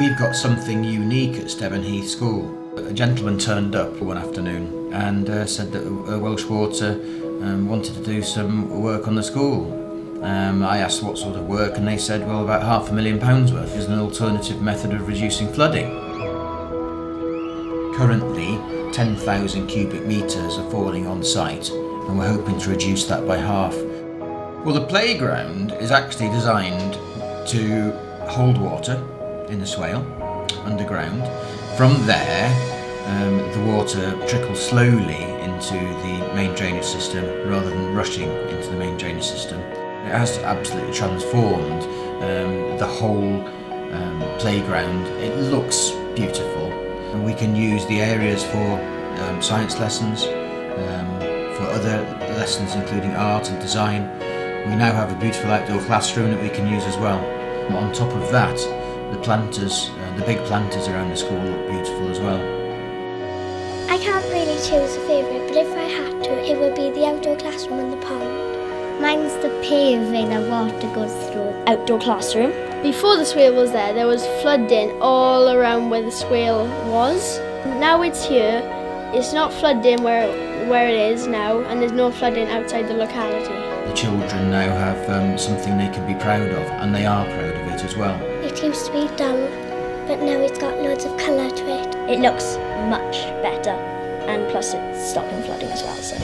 We've got something unique at Stebonheath School. A gentleman turned up one afternoon and said that Welsh Water wanted to do some work on the school. I asked what sort of work, and they said, well, about £500,000 worth is an alternative method of reducing flooding. Currently, 10,000 cubic metres are falling on site, and we're hoping to reduce that by half. Well, the playground is actually designed to hold water in the swale underground. From there, the water trickles slowly into the main drainage system rather than rushing into the main drainage system. It has absolutely transformed the whole playground. It looks beautiful, and we can use the areas for science lessons, for other lessons including art and design. We now have a beautiful outdoor classroom that we can use as well. On top of that, the planters, the big planters around the school look beautiful as well. I can't really choose a favourite, but if I had to, it would be the outdoor classroom and the pond. Mine's the paving that water goes through. Outdoor classroom. Before the swale was there was flooding all around where the swale was. Now it's here, it's not flooding where it is now, and there's no flooding outside the locality. The children now have something they can be proud of, and they are proud of it as well. It used to be dull, but now it's got loads of colour to it. It looks much better, and plus it's stopping flooding as well. So.